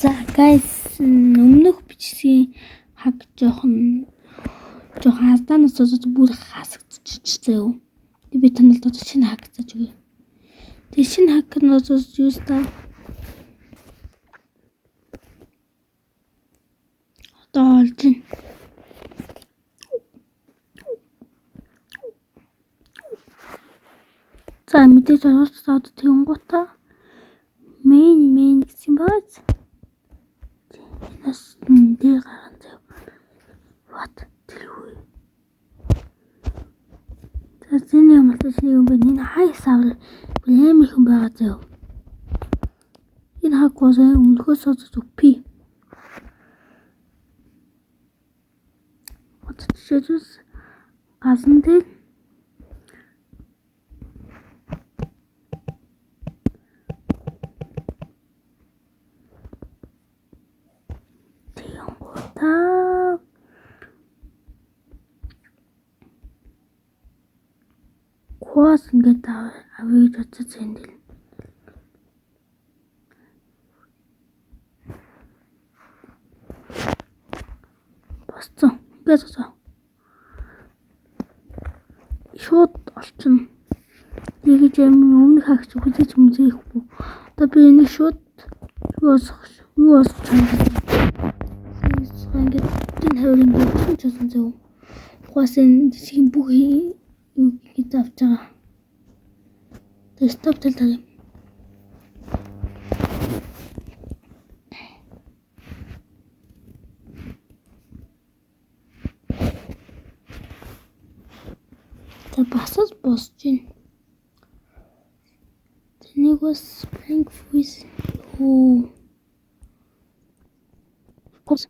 За guys, өмнөх бичсэн хаг жоохон алдаанаас болоод бүр хасагдчихжээ юу. Би танилд одоо шинэ хаг зааж өгье. Тэгээ шинэ хаг нь одоо юу ста? Одоо олж ийн. За мэдээж оролцоод тэгэнгуутаа main гэсэн бааз. Нас дээр гарсан зав. What? Тэргүй. За зэний амтас нэг юм байна. Энэ хай савар амар хүн байгаа зав. Энэ хаг гоо өмнөхөөс олж үпи. Жижигс газан дээр тэгэнгуутаа коос ингээд авъя гэж зэндэл. Босцоо. Ингээд зоо. Шууд олчихно. Нэг юм өмнөх хагч хүлээж мүзээхгүй. Одоо би энийг шууд юу асах чанаа. Ингээд энэ хаврын бүгд чусан зав. Ухаас энэ жишгийн бүх юу гэж авч байгаа. Тэгээ стоп талаа. Та басаж босч гин. Тэнийг бас prank voice. Оо. Кос.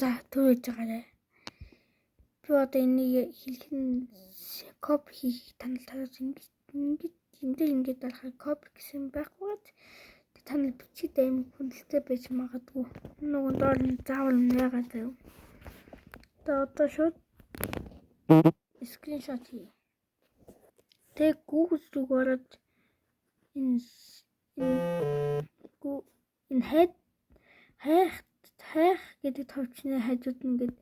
За түрээж байгаарай. Би одоо энийг хэлэх нь копи хийх танал тараад ингээд дарахаар копи гэсэн байхгүй. Танал бичээд аим хүндэлтэй байж магадгүй. Нөгөө доор нь заавал яагаад заяа. Одоо шууд скриншот хий. Тэг Google руу ороод энэ хайх гэдэг товчны хажууд нь ингээд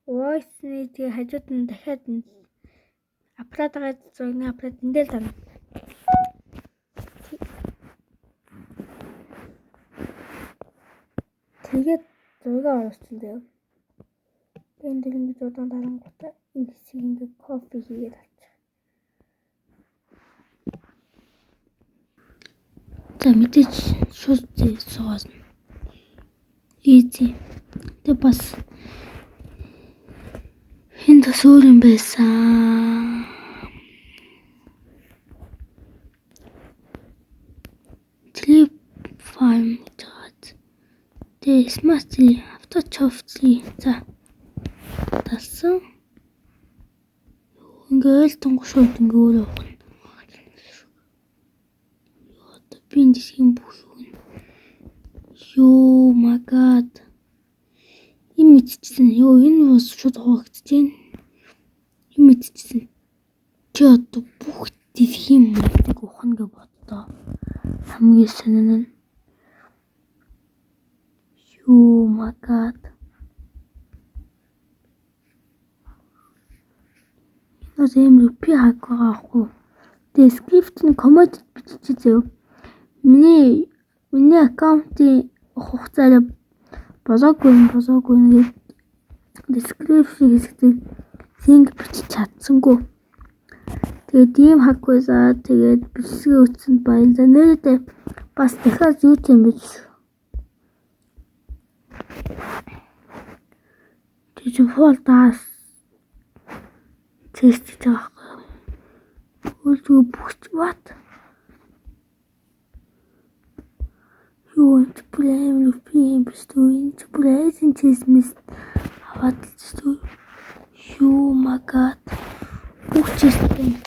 voice-ны тэгээ хажууд нь дахиад аппаратаа зургийн аппарат эндэл тань. Тэгээд зураг оруулсан дээ. Энд ингэж удаан дарангуудаа энэ хэсгийг ингээд копи хийгээд авчих. За мэдээж шууд суугаас. Easy. Тэ бас энд бас өөр юм байсан. Телефон гэж. Тэ смарт авточофтли. За. Тасан. Ингээд тунгашууд ингээ өөрөө байна. Яа, би энэ жишгийн бүх юм. Ёо, my god. Им мэдчихсэн. Ёо, энэ бас шууд хуваагдчихээн. Им мэдчихсэн. Чи одоо бүх дэлхийн модыг ухна гэж боддоо. Хамгийн сонин нь. Ёо, my god. Нас эмэр пи хаг байхгүй. Тэгээ скрипт нь коммент биччихээ. Миний аккаунтын хугацаараа болоогүй нэг description хэсэгт link бичиж чадсангүй. Тэгээд ийм хаг байсаа тэгээд бичгээ өгсөнд баярлалаа. Нэрээ бас дахиад юу юм бэ? Тэгж фолдаас тест хийж байгаа. Өөртөө бүгд what? Want to play with games doing to play since it's missed what to you my god which is thing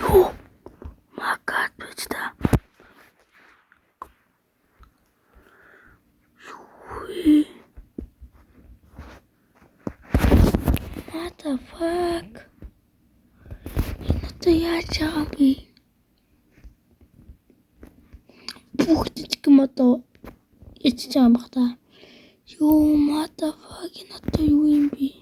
oh my god which the яаж байгаа юм бэ? Бүх жижиг юм одоо ячиж байгаа юм баг та. Юу motherfucking одоо юу юм бэ?